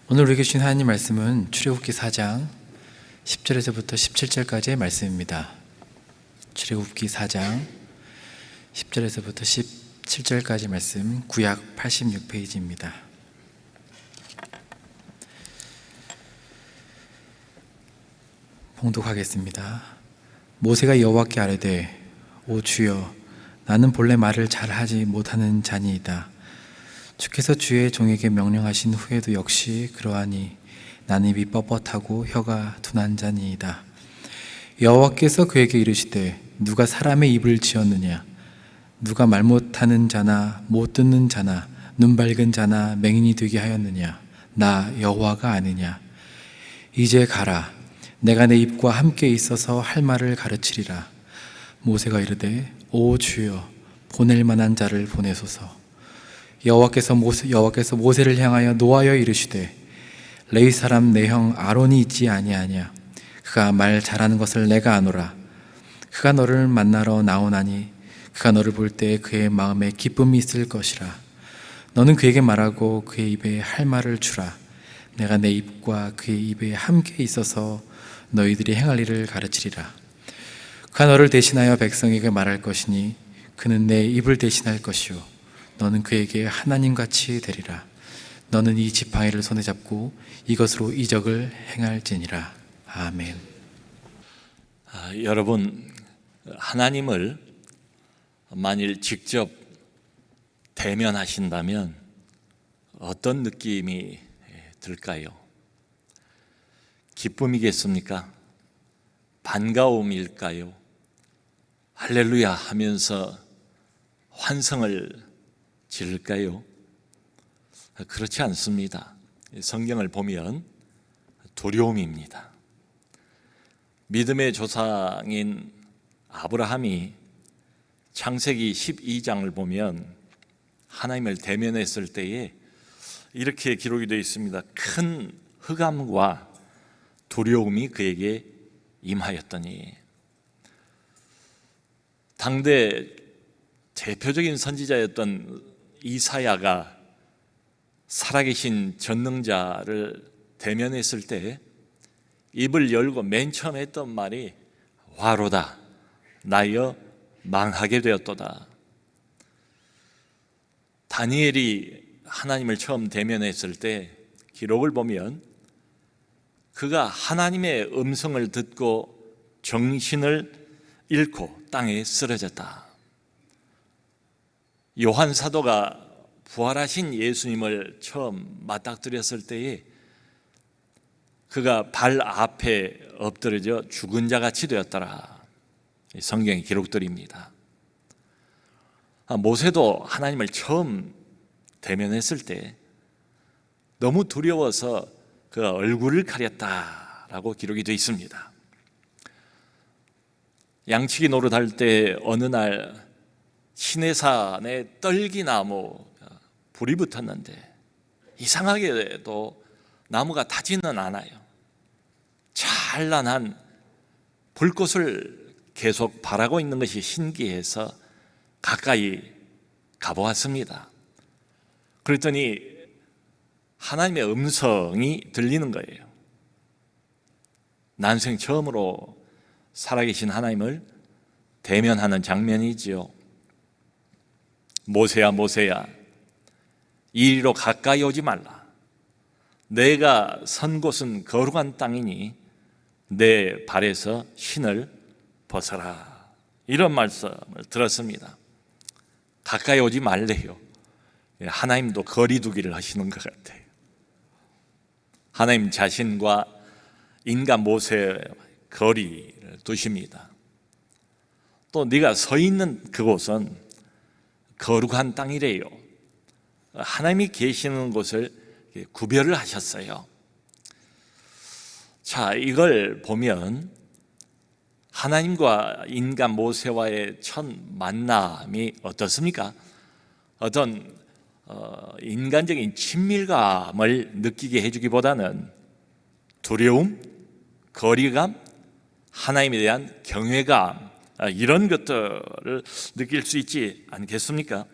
오늘 우리에게 주신 하나님 말씀은 출애굽기 4장 10절에서부터 17절까지의 말씀입니다. 출애굽기 4장 10절에서부터 17절까지 말씀, 구약 86페이지입니다. 봉독하겠습니다. 모세가 여호와께 아뢰되, 오 주여, 나는 본래 말을 잘하지 못하는 자니이다. 주께서 주의 종에게 명령하신 후에도 역시 그러하니 나는 입이 뻣뻣하고 혀가 둔한 자니이다. 여호와께서 그에게 이르시되, 누가 사람의 입을 지었느냐? 누가 말 못하는 자나 못 듣는 자나 눈 밝은 자나 맹인이 되게 하였느냐? 나 여호와가 아느냐? 이제 가라. 내가 내 입과 함께 있어서 할 말을 가르치리라. 모세가 이르되, 오 주여, 보낼 만한 자를 보내소서. 여호와께서 모세를 향하여 노하여 이르시되, 레위 사람 내 형 아론이 있지 아니하냐? 그가 말 잘하는 것을 내가 아노라. 그가 너를 만나러 나오나니 그가 너를 볼 때 그의 마음에 기쁨이 있을 것이라. 너는 그에게 말하고 그의 입에 할 말을 주라. 내가 내 입과 그의 입에 함께 있어서 너희들이 행할 일을 가르치리라. 그가 너를 대신하여 백성에게 말할 것이니 그는 내 입을 대신할 것이요 너는 그에게 하나님같이 되리라. 너는 이 지팡이를 손에 잡고 이것으로 이적을 행할지니라. 아멘. 여러분, 하나님을 만일 직접 대면하신다면 어떤 느낌이 들까요? 기쁨이겠습니까? 반가움일까요? 할렐루야 하면서 환성을 지를까요? 그렇지 않습니다. 성경을 보면 두려움입니다. 믿음의 조상인 아브라함이 창세기 12장을 보면 하나님을 대면했을 때에 이렇게 기록이 되어 있습니다. 큰 흑암과 두려움이 그에게 임하였더니. 당대 대표적인 선지자였던 이사야가 살아계신 전능자를 대면했을 때 입을 열고 맨 처음 했던 말이 화로다, 나여 망하게 되었도다. 다니엘이 하나님을 처음 대면했을 때 기록을 보면 그가 하나님의 음성을 듣고 정신을 잃고 땅에 쓰러졌다. 요한 사도가 부활하신 예수님을 처음 맞닥뜨렸을 때에 그가 발 앞에 엎드려져 죽은 자 같이 되었더라. 성경의 기록들입니다. 모세도 하나님을 처음 대면했을 때 너무 두려워서 그 얼굴을 가렸다라고 기록이 되어 있습니다. 양치기 노릇할 때 어느 날 시내산에 떨기나무 불이 붙었는데 이상하게도 나무가 타지는 않아요. 찬란한 불꽃을 계속 바라고 있는 것이 신기해서 가까이 가보았습니다. 그랬더니 하나님의 음성이 들리는 거예요. 난생 처음으로 살아계신 하나님을 대면하는 장면이지요. 모세야, 모세야, 이리로 가까이 오지 말라. 내가 선 곳은 거룩한 땅이니 내 발에서 신을 벗어라. 이런 말씀을 들었습니다. 가까이 오지 말래요. 하나님도 거리 두기를 하시는 것 같아요. 하나님 자신과 인간 모세의 거리를 두십니다. 또 네가 서 있는 그곳은 거룩한 땅이래요. 하나님이 계시는 곳을 구별을 하셨어요. 자, 이걸 보면 하나님과 인간 모세와의 첫 만남이 어떻습니까? 어떤 인간적인 친밀감을 느끼게 해주기보다는 두려움, 거리감, 하나님에 대한 경외감, 이런 것들을 느낄 수 있지 않겠습니까?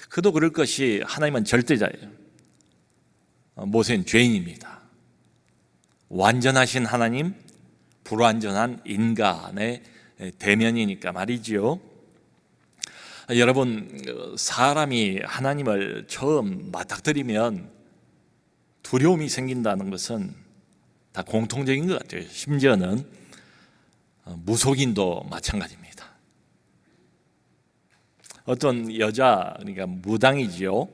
그도 그럴 것이 하나님은 절대자예요. 모세는 죄인입니다. 완전하신 하나님, 불완전한 인간의 대면이니까 말이지요. 여러분, 사람이 하나님을 처음 맞닥뜨리면 두려움이 생긴다는 것은 다 공통적인 것 같아요. 심지어는 무속인도 마찬가지입니다. 어떤 여자, 그러니까 무당이지요.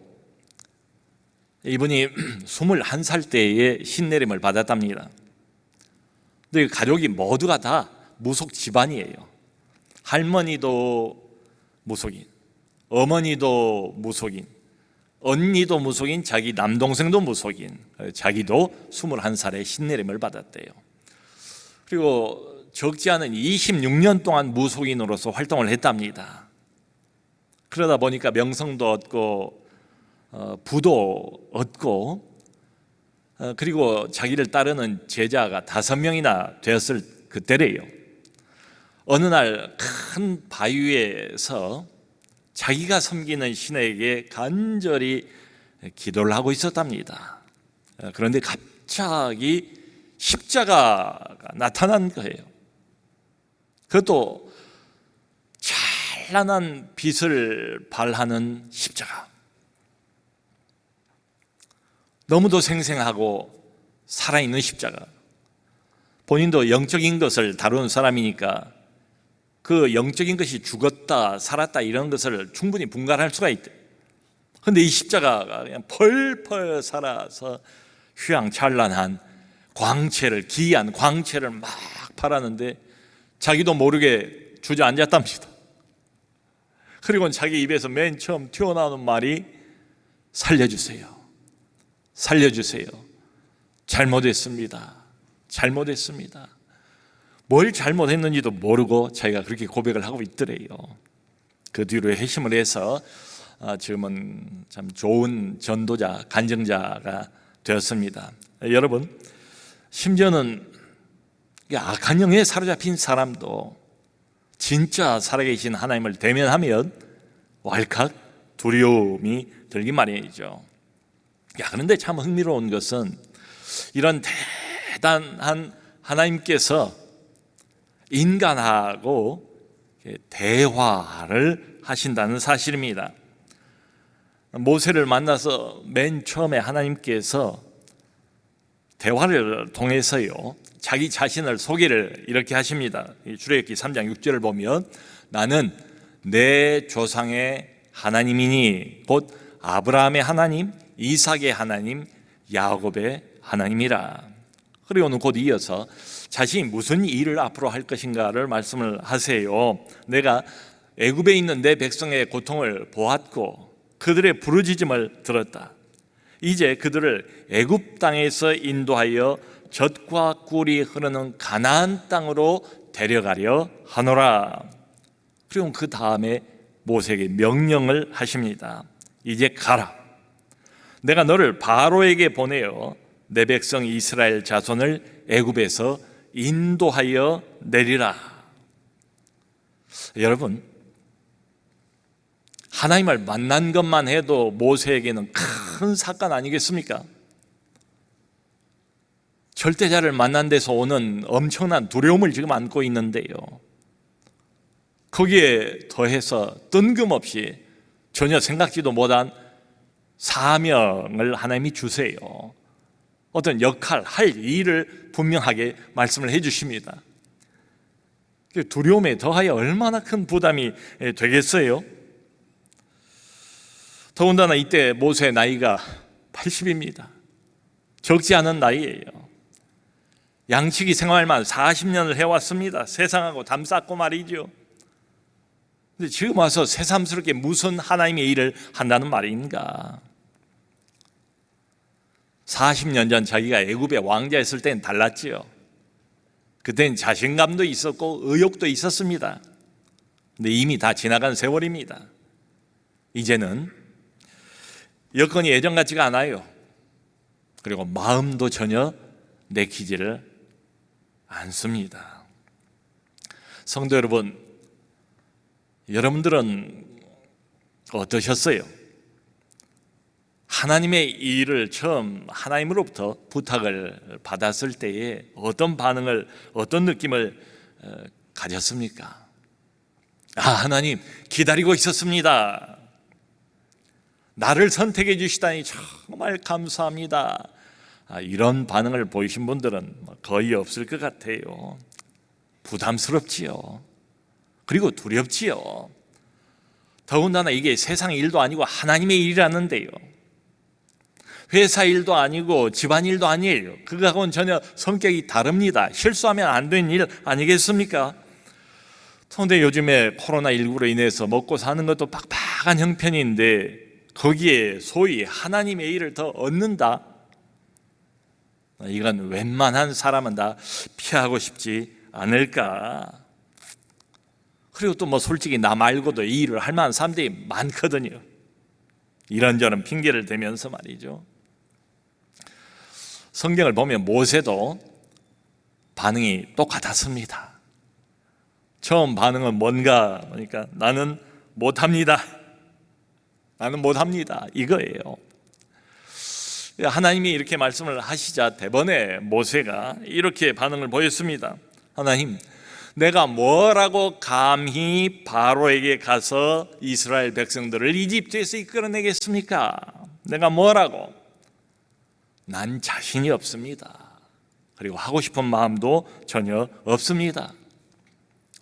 이분이 21살 때에 신내림을 받았답니다. 근데 가족이 모두가 다 무속 집안이에요. 할머니도 무속인, 어머니도 무속인, 언니도 무속인, 자기 남동생도 무속인, 자기도 21살에 신내림을 받았대요. 그리고 적지 않은 26년 동안 무속인으로서 활동을 했답니다. 그러다 보니까 명성도 얻고 부도 얻고, 그리고 자기를 따르는 제자가 5명이나 되었을 그때래요. 어느 날 큰 바위에서 자기가 섬기는 신에게 간절히 기도를 하고 있었답니다. 그런데 갑자기 십자가가 나타난 거예요. 그것도 찬란한 빛을 발하는 십자가. 너무도 생생하고 살아있는 십자가. 본인도 영적인 것을 다루는 사람이니까 그 영적인 것이 죽었다 살았다 이런 것을 충분히 분간할 수가 있대. 그런데 이 십자가가 그냥 펄펄 살아서 휘황찬란한 광채를, 기이한 광채를 막 발하는데 자기도 모르게 주저앉았답니다. 그리고 자기 입에서 맨 처음 튀어나오는 말이 살려주세요, 살려주세요, 잘못했습니다, 잘못했습니다. 뭘 잘못했는지도 모르고 자기가 그렇게 고백을 하고 있더래요. 그 뒤로 회심을 해서 지금은 참 좋은 전도자, 간증자가 되었습니다. 여러분, 심지어는 악한 영에 사로잡힌 사람도 진짜 살아계신 하나님을 대면하면 왈칵 두려움이 들기 마련이죠. 그런데 참 흥미로운 것은 이런 대단한 하나님께서 인간하고 대화를 하신다는 사실입니다. 모세를 만나서 맨 처음에 하나님께서 대화를 통해서요, 자기 자신을 소개를 이렇게 하십니다. 출애굽기 3장 6절을 보면 나는 내 조상의 하나님이니 곧 아브라함의 하나님, 이삭의 하나님, 야곱의 하나님이라. 그리고는 곧 이어서 자신이 무슨 일을 앞으로 할 것인가를 말씀을 하세요. 내가 애굽에 있는 내 백성의 고통을 보았고 그들의 부르짖음을 들었다. 이제 그들을 애굽 땅에서 인도하여 젖과 꿀이 흐르는 가나안 땅으로 데려가려 하노라. 그리고 그 다음에 모세에게 명령을 하십니다. 이제 가라. 내가 너를 바로에게 보내어 내 백성 이스라엘 자손을 애굽에서 인도하여 내리라. 여러분, 하나님을 만난 것만 해도 모세에게는 큰 사건 아니겠습니까? 절대자를 만난 데서 오는 엄청난 두려움을 지금 안고 있는데요, 거기에 더해서 뜬금없이 전혀 생각지도 못한 사명을 하나님이 주세요. 어떤 역할, 할 일을 분명하게 말씀을 해주십니다. 두려움에 더하여 얼마나 큰 부담이 되겠어요? 더군다나 이때 모세의 나이가 80입니다. 적지 않은 나이예요. 양치기 생활만 40년을 해왔습니다. 세상하고 담쌓고 말이죠. 근데 지금 와서 새삼스럽게 무슨 하나님의 일을 한다는 말인가? 40년 전 자기가 애굽의 왕자였을 때는 달랐지요. 그때는 자신감도 있었고 의욕도 있었습니다. 근데 이미 다 지나간 세월입니다. 이제는 여건이 예전 같지가 않아요. 그리고 마음도 전혀 내키지를 않습니다. 성도 여러분, 여러분들은 어떠셨어요? 하나님의 일을 처음 하나님으로부터 부탁을 받았을 때에 어떤 반응을, 어떤 느낌을 가졌습니까? 하나님 기다리고 있었습니다. 나를 선택해 주시다니 정말 감사합니다. 이런 반응을 보이신 분들은 거의 없을 것 같아요. 부담스럽지요. 그리고 두렵지요. 더군다나 이게 세상 일도 아니고 하나님의 일이라는데요. 회사 일도 아니고 집안 일도 아니에요. 그거하고는 전혀 성격이 다릅니다. 실수하면 안 되는 일 아니겠습니까? 그런데 요즘에 코로나19로 인해서 먹고 사는 것도 빡빡한 형편인데 거기에 소위 하나님의 일을 더 얻는다? 이건 웬만한 사람은 다 피하고 싶지 않을까? 그리고 또 뭐 솔직히 나 말고도 이 일을 할 만한 사람들이 많거든요. 이런저런 핑계를 대면서 말이죠. 성경을 보면 모세도 반응이 똑같았습니다. 처음 반응은 뭔가 보니까 나는 못합니다. 나는 못합니다. 이거예요. 하나님이 이렇게 말씀을 하시자 대번에 모세가 이렇게 반응을 보였습니다. 하나님, 내가 뭐라고 감히 바로에게 가서 이스라엘 백성들을 이집트에서 이끌어내겠습니까? 내가 뭐라고? 난 자신이 없습니다. 그리고 하고 싶은 마음도 전혀 없습니다.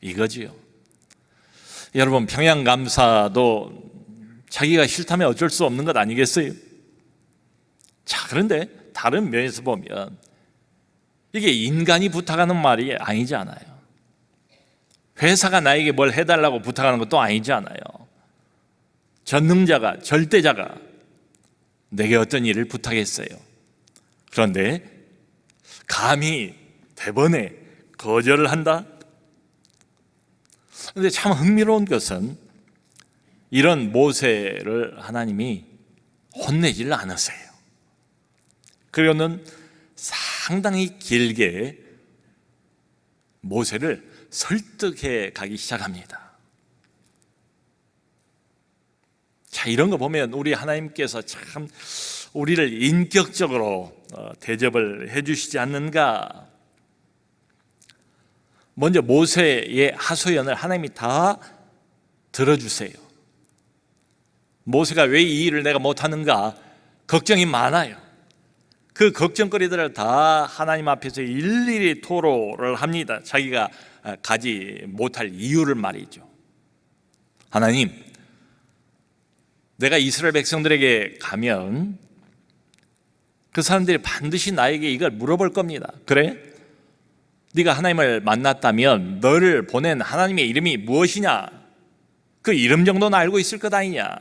이거지요. 여러분, 평양감사도 자기가 싫다면 어쩔 수 없는 것 아니겠어요? 자, 그런데 다른 면에서 보면 이게 인간이 부탁하는 말이 아니지 않아요. 회사가 나에게 뭘 해달라고 부탁하는 것도 아니지 않아요. 전능자가, 절대자가 내게 어떤 일을 부탁했어요. 그런데 감히 대번에 거절을 한다? 그런데 참 흥미로운 것은 이런 모세를 하나님이 혼내지를 않으세요. 그러는 상당히 길게 모세를 설득해 가기 시작합니다. 자, 이런 거 보면 우리 하나님께서 참 우리를 인격적으로 대접을 해주시지 않는가. 먼저 모세의 하소연을 하나님이 다 들어주세요. 모세가 왜 이 일을 내가 못하는가 걱정이 많아요. 그 걱정거리들을 다 하나님 앞에서 일일이 토로를 합니다. 자기가 가지 못할 이유를 말이죠. 하나님, 내가 이스라엘 백성들에게 가면 그 사람들이 반드시 나에게 이걸 물어볼 겁니다. 그래? 네가 하나님을 만났다면 너를 보낸 하나님의 이름이 무엇이냐? 그 이름 정도는 알고 있을 것 아니냐?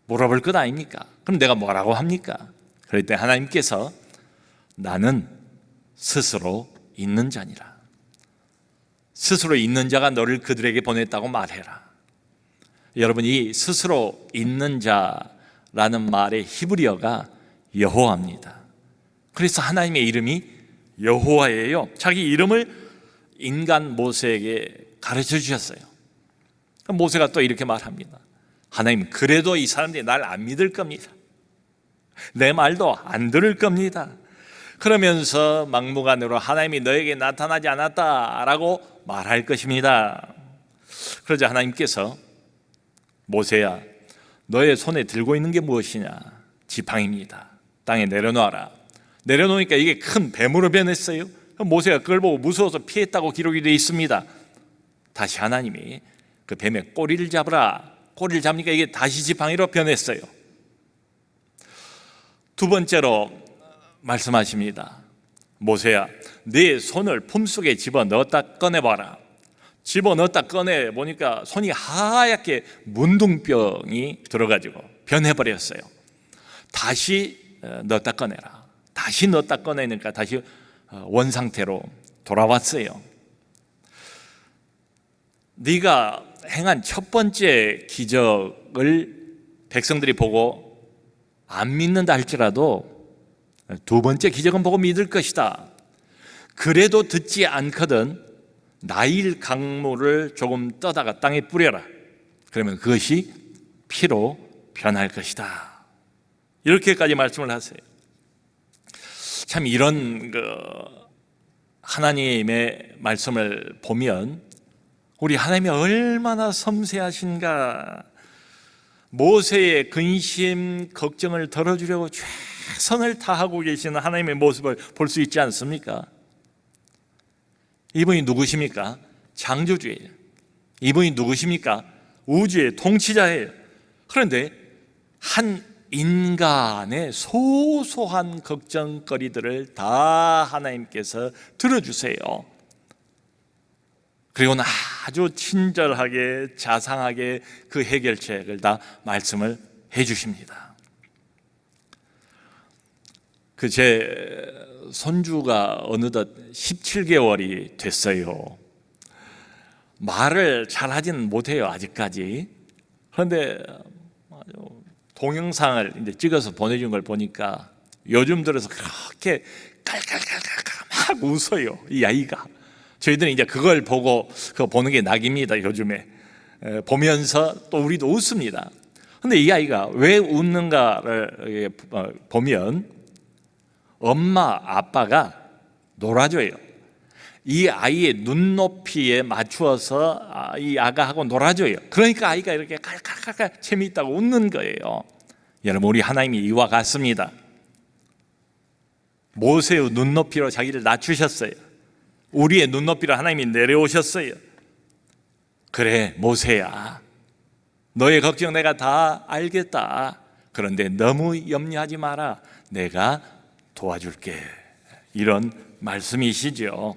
물어볼 것 아닙니까? 그럼 내가 뭐라고 합니까? 그럴 때 하나님께서 나는 스스로 있는 자니라. 스스로 있는 자가 너를 그들에게 보냈다고 말해라. 여러분, 이 스스로 있는 자라는 말의 히브리어가 여호와입니다. 그래서 하나님의 이름이 여호와예요. 자기 이름을 인간 모세에게 가르쳐 주셨어요. 모세가 또 이렇게 말합니다. 하나님, 그래도 이 사람들이 날 안 믿을 겁니다. 내 말도 안 들을 겁니다. 그러면서 막무가내로 하나님이 너에게 나타나지 않았다라고 말할 것입니다. 그러자 하나님께서 모세야, 너의 손에 들고 있는 게 무엇이냐? 지팡이입니다. 땅에 내려놓아라. 내려놓으니까 이게 큰 뱀으로 변했어요. 모세가 그걸 보고 무서워서 피했다고 기록이 되어 있습니다. 다시 하나님이 그 뱀의 꼬리를 잡으라. 꼬리를 잡으니까 이게 다시 지팡이로 변했어요. 두 번째로 말씀하십니다. 모세야, 네 손을 품속에 집어넣었다 꺼내봐라. 집어넣었다 꺼내보니까 손이 하얗게 문둥병이 들어가지고 변해버렸어요. 다시 넣었다 꺼내라. 다시 넣었다 꺼내니까 다시 원상태로 돌아왔어요. 네가 행한 첫 번째 기적을 백성들이 보고 안 믿는다 할지라도 두 번째 기적은 보고 믿을 것이다. 그래도 듣지 않거든 나일 강물을 조금 떠다가 땅에 뿌려라. 그러면 그것이 피로 변할 것이다. 이렇게까지 말씀을 하세요. 참 이런 하나님의 말씀을 보면 우리 하나님이 얼마나 섬세하신가, 모세의 근심 걱정을 덜어주려고 최선을 다하고 계시는 하나님의 모습을 볼 수 있지 않습니까? 이분이 누구십니까? 창조주예요. 이분이 누구십니까? 우주의 통치자예요. 그런데 한 인간의 소소한 걱정거리들을 다 하나님께서 들어주세요. 그리고는 아주 친절하게 자상하게 그 해결책을 다 말씀을 해주십니다. 제 손주가 어느덧 17개월이 됐어요. 말을 잘 하지는 못해요, 아직까지. 그런데 동영상을 이제 찍어서 보내준 걸 보니까 요즘 들어서 그렇게 깔깔깔깔 막 웃어요, 이 아이가. 저희들은 이제 그걸 보고 그거 보는 게 낙입니다, 요즘에. 보면서 또 우리도 웃습니다. 근데 이 아이가 왜 웃는가를 보면 엄마, 아빠가 놀아줘요. 이 아이의 눈높이에 맞추어서 이 아가하고 놀아줘요. 그러니까 아이가 이렇게 칼칼칼칼 재미있다고 웃는 거예요. 여러분, 우리 하나님이 이와 같습니다. 모세의 눈높이로 자기를 낮추셨어요. 우리의 눈높이로 하나님이 내려오셨어요. 그래, 모세야, 너의 걱정 내가 다 알겠다. 그런데 너무 염려하지 마라. 내가 도와줄게. 이런 말씀이시죠.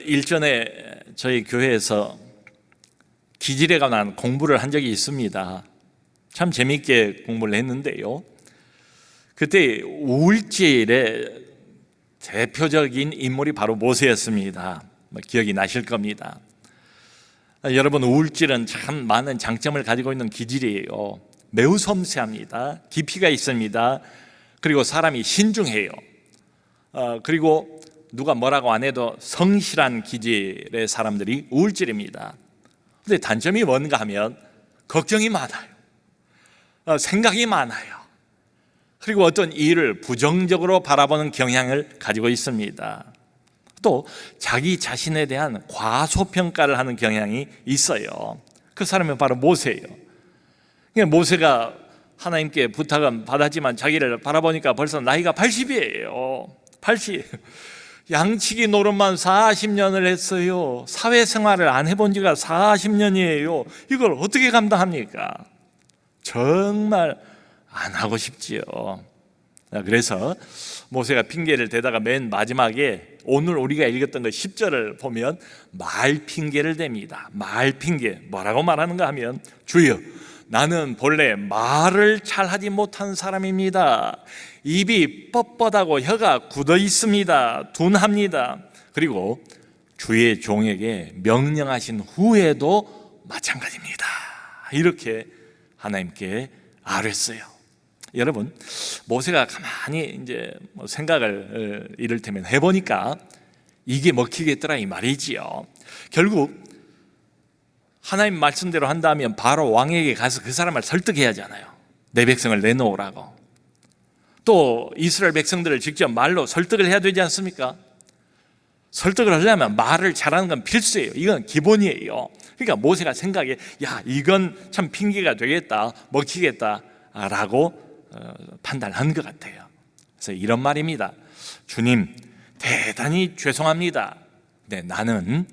일전에 저희 교회에서 기질에 관한 공부를 한 적이 있습니다. 참 재미있게 공부를 했는데요. 그때 우울질의 대표적인 인물이 바로 모세였습니다. 기억이 나실 겁니다. 여러분, 우울질은 참 많은 장점을 가지고 있는 기질이에요. 매우 섬세합니다. 깊이가 있습니다. 그리고 사람이 신중해요. 그리고 누가 뭐라고 안 해도 성실한 기질의 사람들이 우울질입니다. 그런데 단점이 뭔가 하면 걱정이 많아요. 생각이 많아요. 그리고 어떤 일을 부정적으로 바라보는 경향을 가지고 있습니다. 또 자기 자신에 대한 과소평가를 하는 경향이 있어요. 그 사람은 바로 모세예요. 모세가 하나님께 부탁은 받았지만 자기를 바라보니까 벌써 나이가 80이에요. 80. 양치기 노릇만 40년을 했어요. 사회생활을 안 해본 지가 40년이에요. 이걸 어떻게 감당합니까? 정말 안 하고 싶지요. 그래서 모세가 핑계를 대다가 맨 마지막에 오늘 우리가 읽었던 그 10절을 보면 말 핑계를 댑니다. 말 핑계. 뭐라고 말하는가 하면, 주여, 나는 본래 말을 잘하지 못한 사람입니다. 입이 뻣뻣하고 혀가 굳어 있습니다. 둔합니다. 그리고 주의 종에게 명령하신 후에도 마찬가지입니다. 이렇게 하나님께 아뢰었어요. 여러분, 모세가 가만히 이제 생각을 이를테면 해보니까 이게 먹히겠더라 이 말이지요. 결국 하나님 말씀대로 한다면 바로 왕에게 가서 그 사람을 설득해야 하잖아요. 내 백성을 내놓으라고. 또 이스라엘 백성들을 직접 말로 설득을 해야 되지 않습니까? 설득을 하려면 말을 잘하는 건 필수예요. 이건 기본이에요. 그러니까 모세가 생각에, 야, 이건 참 핑계가 되겠다, 먹히겠다라고 판단한 것 같아요. 그래서 이런 말입니다. 주님, 대단히 죄송합니다. 네, 나는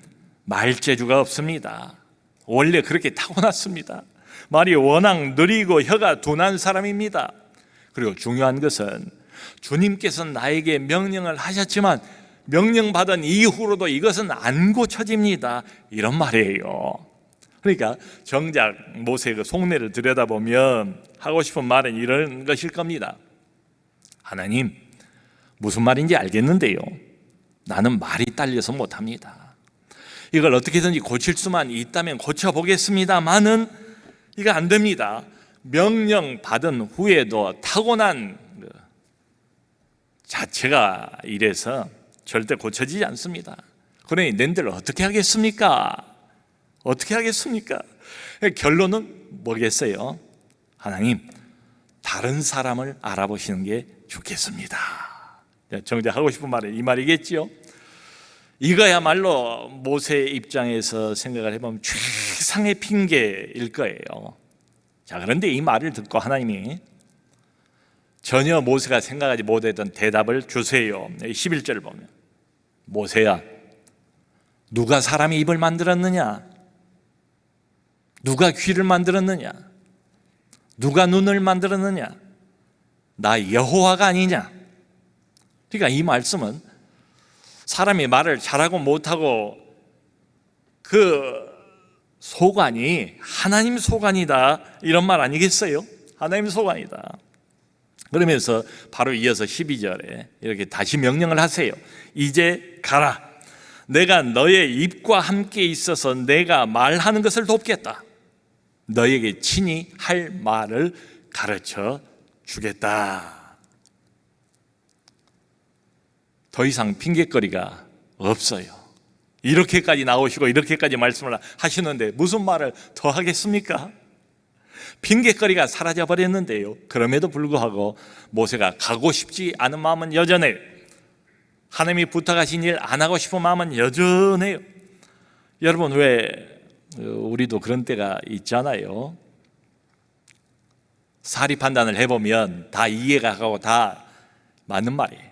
말재주가 없습니다. 원래 그렇게 타고났습니다. 말이 워낙 느리고 혀가 둔한 사람입니다. 그리고 중요한 것은 주님께서는 나에게 명령을 하셨지만 명령받은 이후로도 이것은 안 고쳐집니다. 이런 말이에요. 그러니까 정작 모세의 그 속내를 들여다보면 하고 싶은 말은 이런 것일 겁니다. 하나님, 무슨 말인지 알겠는데요, 나는 말이 딸려서 못합니다. 이걸 어떻게든지 고칠 수만 있다면 고쳐보겠습니다만은 이거 안 됩니다. 명령 받은 후에도 타고난 자체가 이래서 절대 고쳐지지 않습니다. 그러니 낸들 어떻게 하겠습니까? 어떻게 하겠습니까? 결론은 뭐겠어요? 하나님, 다른 사람을 알아보시는 게 좋겠습니다. 정작 하고 싶은 말은 이 말이겠지요. 이거야말로 모세의 입장에서 생각을 해보면 최상의 핑계일 거예요. 자, 그런데 이 말을 듣고 하나님이 전혀 모세가 생각하지 못했던 대답을 주세요. 11절을 보면, 모세야, 누가 사람의 입을 만들었느냐? 누가 귀를 만들었느냐? 누가 눈을 만들었느냐? 나 여호와가 아니냐? 그러니까 이 말씀은 사람이 말을 잘하고 못하고 그 소관이 하나님 소관이다, 이런 말 아니겠어요? 하나님 소관이다. 그러면서 바로 이어서 12절에 이렇게 다시 명령을 하세요. 이제 가라. 내가 너의 입과 함께 있어서 내가 말하는 것을 돕겠다. 너에게 친히 할 말을 가르쳐 주겠다. 더 이상 핑계거리가 없어요. 이렇게까지 나오시고 이렇게까지 말씀을 하시는데 무슨 말을 더 하겠습니까? 핑계거리가 사라져 버렸는데요. 그럼에도 불구하고 모세가 가고 싶지 않은 마음은 여전해요. 하나님이 부탁하신 일 안 하고 싶은 마음은 여전해요. 여러분, 왜 우리도 그런 때가 있잖아요. 사리 판단을 해보면 다 이해가 가고 다 맞는 말이에요.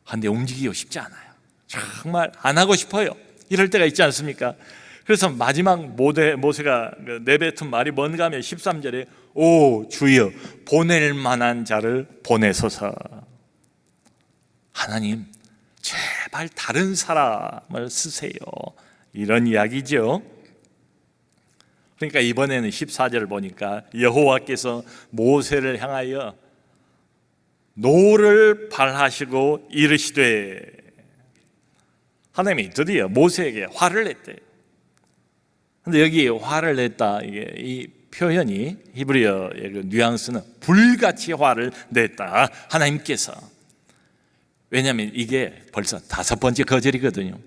근데 움직이고 싶지 않아요. 정말 안 하고 싶어요. 이럴 때가 있지 않습니까? 그래서 마지막 모세가 내뱉은 말이 뭔가 하면 13절에 오 주여, 보낼 만한 자를 보내소서. 하나님, 제발 다른 사람을 쓰세요, 이런 이야기죠. 그러니까 이번에는 14절을 보니까 여호와께서 모세를 향하여 노를 발하시고 이르시되, 하나님이 드디어 모세에게 화를 냈대요. 근데 여기 화를 냈다, 이게 이 표현이 히브리어의 그 뉘앙스는 불같이 화를 냈다, 하나님께서. 왜냐하면 이게 벌써 5번째 거절이거든요.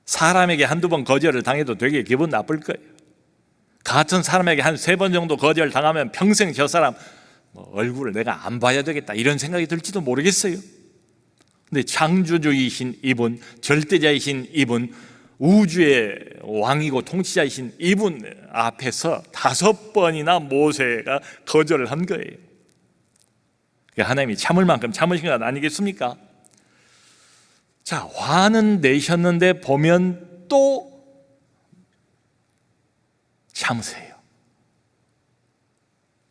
사람에게 한두 번 거절을 당해도 되게 기분 나쁠 거예요. 같은 사람에게 한 3번 정도 거절 당하면 평생 저 사람 얼굴을 내가 안 봐야 되겠다, 이런 생각이 들지도 모르겠어요. 근데 창조주이신 이분, 절대자이신 이분, 우주의 왕이고 통치자이신 이분 앞에서 5번이나 모세가 거절을 한 거예요. 하나님이 참을 만큼 참으신 것 아니겠습니까? 자, 화는 내셨는데 보면 또 참으세요.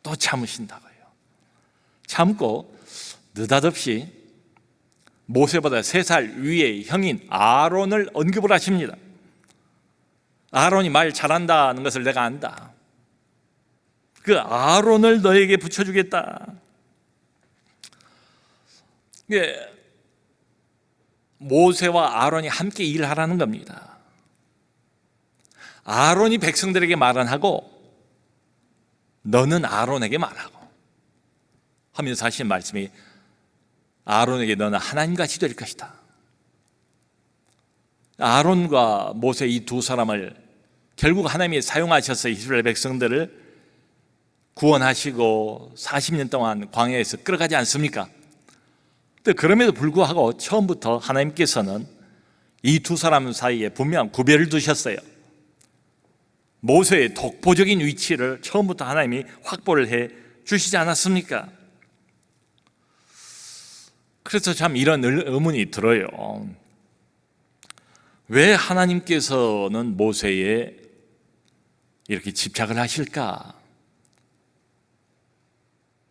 또 참으신다고요. 참고 느닷없이 모세보다 3살 위의 형인 아론을 언급을 하십니다. 아론이 말 잘한다는 것을 내가 안다. 그 아론을 너에게 붙여주겠다. 모세와 아론이 함께 일하라는 겁니다. 아론이 백성들에게 말은 하고 너는 아론에게 말하고 하면서 하신 말씀이, 아론에게 너는 하나님같이 될 것이다. 아론과 모세, 이 두 사람을 결국 하나님이 사용하셔서 이스라엘 백성들을 구원하시고 40년 동안 광야에서 끌어가지 않습니까? 근데 그럼에도 불구하고 처음부터 하나님께서는 이 두 사람 사이에 분명한 구별을 두셨어요. 모세의 독보적인 위치를 처음부터 하나님이 확보를 해 주시지 않았습니까? 그래서 참 이런 의문이 들어요. 왜 하나님께서는 모세에 이렇게 집착을 하실까?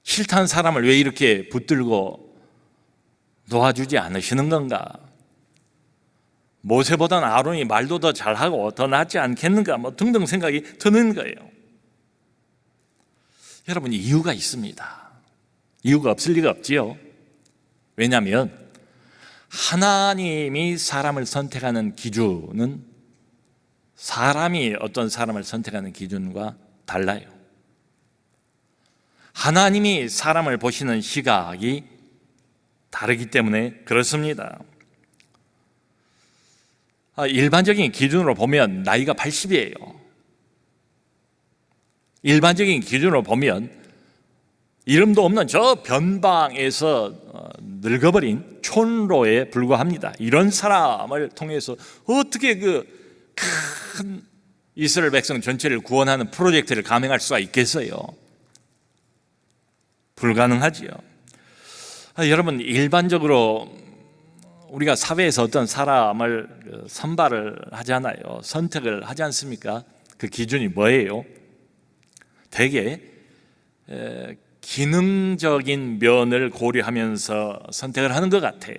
싫다는 사람을 왜 이렇게 붙들고 도와주지 않으시는 건가? 모세보다는 아론이 말도 더 잘하고 더 낫지 않겠는가? 등등 생각이 드는 거예요. 여러분, 이유가 있습니다. 이유가 없을 리가 없지요. 왜냐하면 하나님이 사람을 선택하는 기준은 사람이 어떤 사람을 선택하는 기준과 달라요. 하나님이 사람을 보시는 시각이 다르기 때문에 그렇습니다. 일반적인 기준으로 보면 나이가 80이에요. 일반적인 기준으로 보면 이름도 없는 저 변방에서 늙어버린 촌로에 불과합니다. 이런 사람을 통해서 어떻게 그 큰 이스라엘 백성 전체를 구원하는 프로젝트를 감행할 수가 있겠어요? 불가능하지요. 여러분, 일반적으로 우리가 사회에서 어떤 사람을 선발을 하잖아요. 선택을 하지 않습니까? 그 기준이 뭐예요? 대개 기능적인 면을 고려하면서 선택을 하는 것 같아요.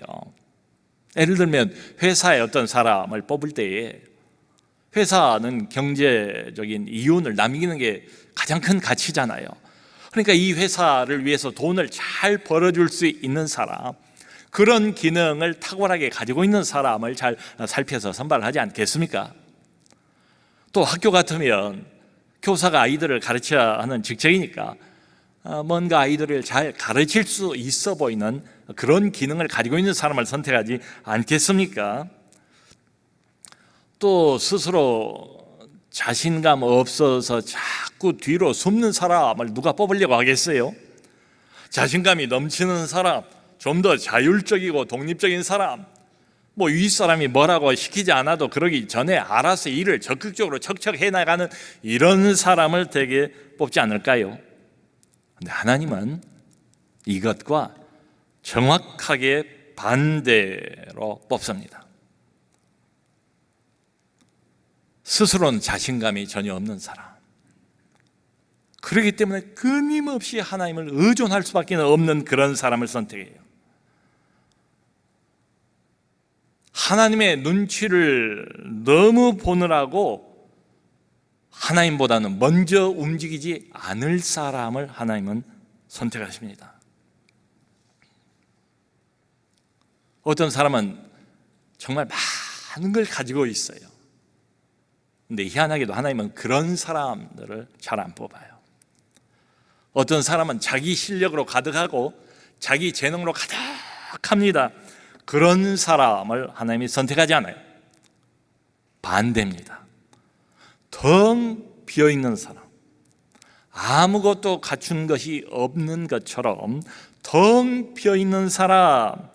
예를 들면 회사에 어떤 사람을 뽑을 때에 회사는 경제적인 이윤을 남기는 게 가장 큰 가치잖아요. 그러니까 이 회사를 위해서 돈을 잘 벌어줄 수 있는 사람, 그런 기능을 탁월하게 가지고 있는 사람을 잘 살펴서 선발을 하지 않겠습니까? 또 학교 같으면 교사가 아이들을 가르쳐야 하는 직책이니까 뭔가 아이들을 잘 가르칠 수 있어 보이는 그런 기능을 가지고 있는 사람을 선택하지 않겠습니까? 또 스스로 자신감 없어서 자꾸 뒤로 숨는 사람을 누가 뽑으려고 하겠어요? 자신감이 넘치는 사람, 좀 더 자율적이고 독립적인 사람, 뭐 윗사람이 뭐라고 시키지 않아도 그러기 전에 알아서 일을 적극적으로 척척 해나가는 이런 사람을 되게 뽑지 않을까요? 근데 하나님은 이것과 정확하게 반대로 뽑습니다. 스스로는 자신감이 전혀 없는 사람, 그렇기 때문에 끊임없이 하나님을 의존할 수밖에 없는 그런 사람을 선택해요. 하나님의 눈치를 너무 보느라고 하나님보다는 먼저 움직이지 않을 사람을 하나님은 선택하십니다. 어떤 사람은 정말 많은 걸 가지고 있어요. 근데 희한하게도 하나님은 그런 사람들을 잘 안 뽑아요. 어떤 사람은 자기 실력으로 가득하고 자기 재능으로 가득합니다. 그런 사람을 하나님이 선택하지 않아요. 반대입니다. 텅 비어있는 사람, 아무것도 갖춘 것이 없는 것처럼 텅 비어있는 사람,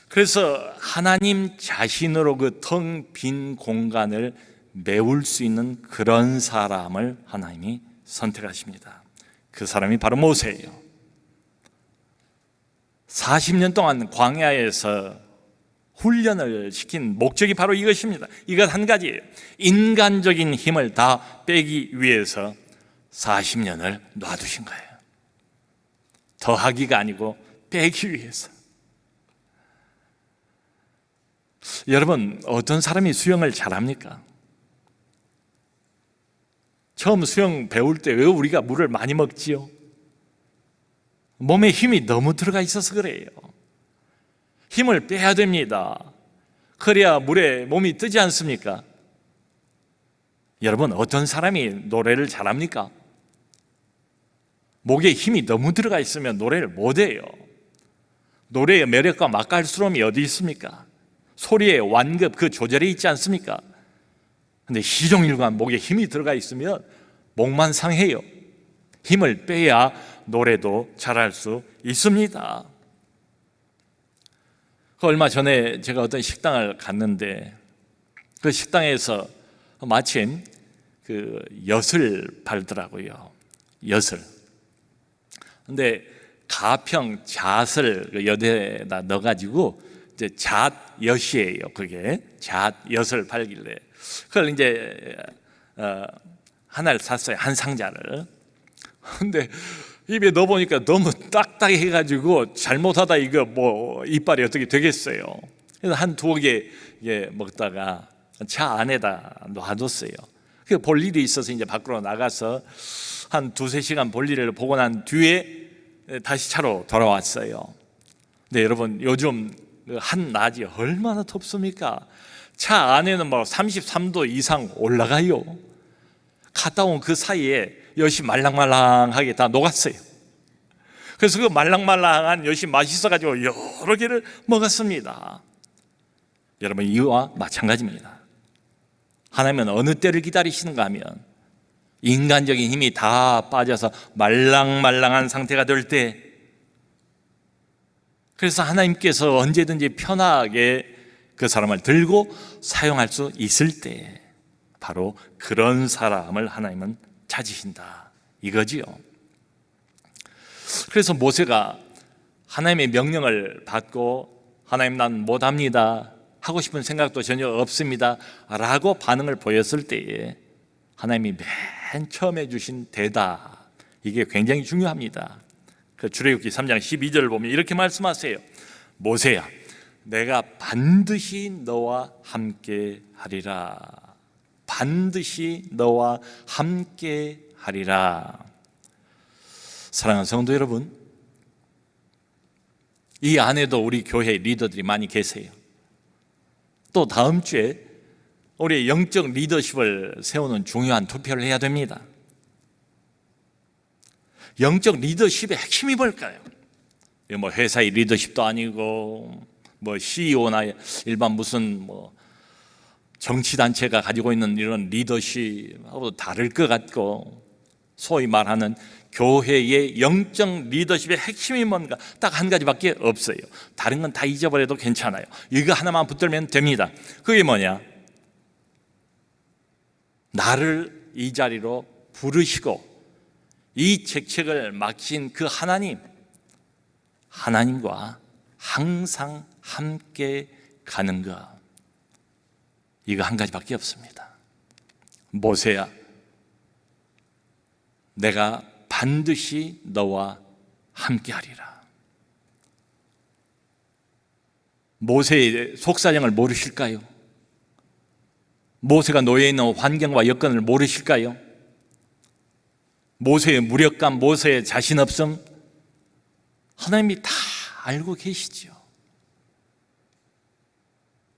그래서 하나님 자신으로 그 텅 빈 공간을 메울 수 있는 그런 사람을 하나님이 선택하십니다. 그 사람이 바로 모세예요. 40년 동안 광야에서 훈련을 시킨 목적이 바로 이것입니다. 이것 한 가지예요. 인간적인 힘을 다 빼기 위해서 40년을 놔두신 거예요. 더하기가 아니고 빼기 위해서. 여러분, 어떤 사람이 수영을 잘합니까? 처음 수영 배울 때 왜 우리가 물을 많이 먹지요? 몸에 힘이 너무 들어가 있어서 그래요. 힘을 빼야 됩니다. 그래야 물에 몸이 뜨지 않습니까? 여러분, 어떤 사람이 노래를 잘합니까? 목에 힘이 너무 들어가 있으면 노래를 못해요. 노래의 매력과 맛깔스러움이 어디 있습니까? 소리의 완급, 그 조절이 있지 않습니까? 근데 시종일관 목에 힘이 들어가 있으면 목만 상해요. 힘을 빼야 노래도 잘할 수 있습니다. 얼마 전에 제가 어떤 식당을 갔는데 그 식당에서 마침 그 엿을 팔더라고요. 엿을. 근데 가평 잣을 그 엿에다 넣어가지고 이제 잣엿이에요. 그게 잣엿을 팔길래 그걸 이제 하나를 샀어요. 한 상자를. 근데 입에 넣어보니까 너무 딱딱해가지고 잘못하다 이거 뭐 이빨이 어떻게 되겠어요. 그래서 한 두어 개 먹다가 차 안에다 놔뒀어요. 볼 일이 있어서 이제 밖으로 나가서 한 두세 시간 볼 일을 보고 난 뒤에 다시 차로 돌아왔어요. 근데 여러분, 요즘 한낮이 얼마나 덥습니까? 차 안에는 뭐 33도 이상 올라가요. 갔다 온 그 사이에 엿이 말랑말랑하게 다 녹았어요. 그래서 그 말랑말랑한 엿이 맛있어가지고 여러 개를 먹었습니다. 여러분, 이와 마찬가지입니다. 하나님은 어느 때를 기다리시는가 하면 인간적인 힘이 다 빠져서 말랑말랑한 상태가 될 때, 그래서 하나님께서 언제든지 편하게 그 사람을 들고 사용할 수 있을 때, 바로 그런 사람을 하나님은 찾으신다 이거지요. 그래서 모세가 하나님의 명령을 받고 하나님 난 못합니다, 하고 싶은 생각도 전혀 없습니다 라고 반응을 보였을 때에 하나님이 맨 처음에 주신 대답, 이게 굉장히 중요합니다. 그 출애굽기 3장 12절을 보면 이렇게 말씀하세요. 모세야, 내가 반드시 너와 함께 하리라. 반드시 너와 함께 하리라. 사랑하는 성도 여러분, 이 안에도 우리 교회 리더들이 많이 계세요. 또 다음 주에 우리의 영적 리더십을 세우는 중요한 투표를 해야 됩니다. 영적 리더십의 핵심이 뭘까요? 뭐 회사의 리더십도 아니고 뭐 CEO나 일반 무슨 뭐 정치단체가 가지고 있는 이런 리더십하고 다를 것 같고, 소위 말하는 교회의 영적 리더십의 핵심이 뭔가 딱 한 가지밖에 없어요. 다른 건 다 잊어버려도 괜찮아요. 이거 하나만 붙들면 됩니다. 그게 뭐냐? 나를 이 자리로 부르시고 이 책책을 맡긴 그 하나님과 항상 함께 가는 것, 이거 한 가지밖에 없습니다. 모세야, 내가 반드시 너와 함께 하리라. 모세의 속사정을 모르실까요? 모세가 놓여 있는 환경과 여건을 모르실까요? 모세의 무력감, 모세의 자신 없음, 하나님이 다 알고 계시죠.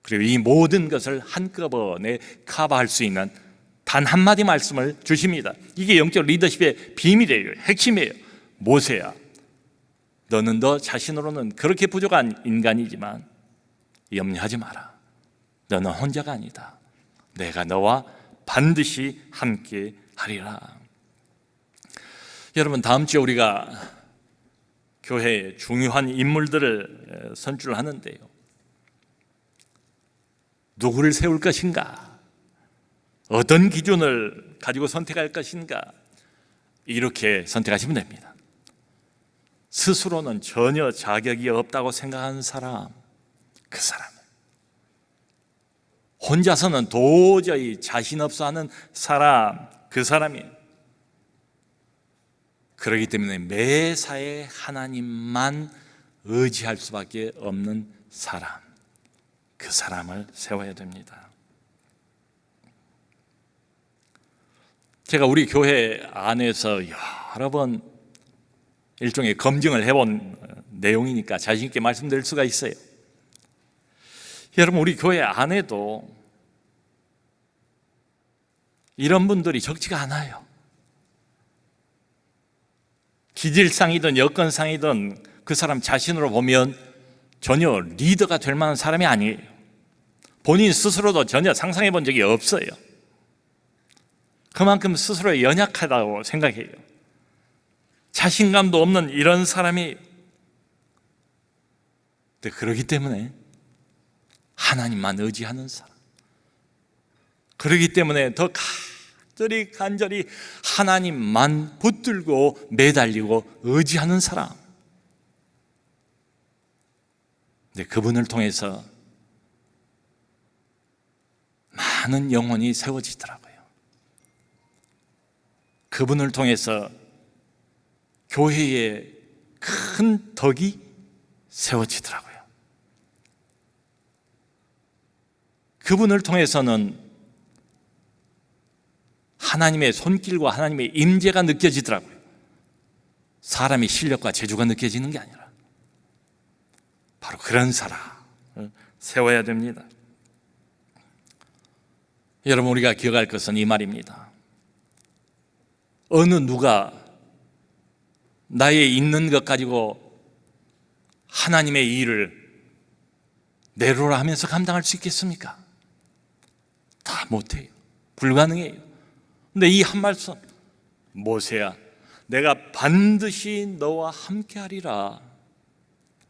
그리고 이 모든 것을 한꺼번에 커버할 수 있는 단 한마디 말씀을 주십니다. 이게 영적 리더십의 비밀이에요. 핵심이에요. 모세야, 너는 너 자신으로는 그렇게 부족한 인간이지만 염려하지 마라. 너는 혼자가 아니다. 내가 너와 반드시 함께 하리라. 여러분, 다음 주에 우리가 교회의 중요한 인물들을 선출하는데요, 누구를 세울 것인가? 어떤 기준을 가지고 선택할 것인가? 이렇게 선택하시면 됩니다. 스스로는 전혀 자격이 없다고 생각하는 사람, 그 사람, 혼자서는 도저히 자신 없어 하는 사람, 그 사람이에요. 그렇기 때문에 매사에 하나님만 의지할 수밖에 없는 사람, 그 사람을 세워야 됩니다. 제가 우리 교회 안에서 여러 번 일종의 검증을 해본 내용이니까 자신 있게 말씀드릴 수가 있어요. 여러분, 우리 교회 안에도 이런 분들이 적지가 않아요. 기질상이든 여건상이든 그 사람 자신으로 보면 전혀 리더가 될 만한 사람이 아니에요. 본인 스스로도 전혀 상상해 본 적이 없어요. 그만큼 스스로 연약하다고 생각해요. 자신감도 없는 이런 사람이, 그렇기 때문에 하나님만 의지하는 사람, 그렇기 때문에 더 간절히 하나님만 붙들고 매달리고 의지하는 사람, 그분을 통해서 많은 영혼이 세워지더라고요. 그분을 통해서 교회에 큰 덕이 세워지더라고요. 그분을 통해서는 하나님의 손길과 하나님의 임재가 느껴지더라고요. 사람의 실력과 재주가 느껴지는 게 아니라 바로 그런 사람을 세워야 됩니다. 여러분, 우리가 기억할 것은 이 말입니다. 어느 누가 나의 있는 것 가지고 하나님의 일을 내로라 하면서 감당할 수 있겠습니까? 다 못해요. 불가능해요. 근데 이 한 말씀, 모세야, 내가 반드시 너와 함께하리라.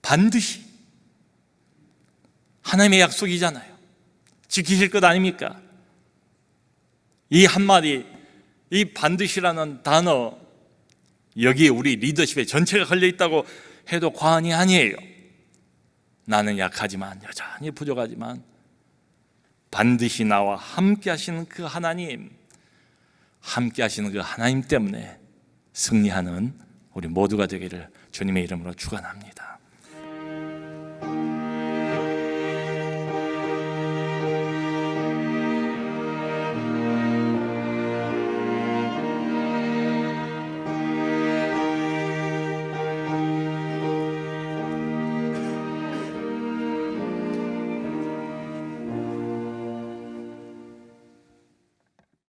반드시. 하나님의 약속이잖아요. 지키실 것 아닙니까? 이 한마디, 이 반드시라는 단어, 여기에 우리 리더십의 전체가 걸려 있다고 해도 과언이 아니에요. 나는 약하지만, 여전히 부족하지만 반드시 나와 함께 하시는 그 하나님, 함께 하시는 그 하나님 때문에 승리하는 우리 모두가 되기를 주님의 이름으로 축원합니다.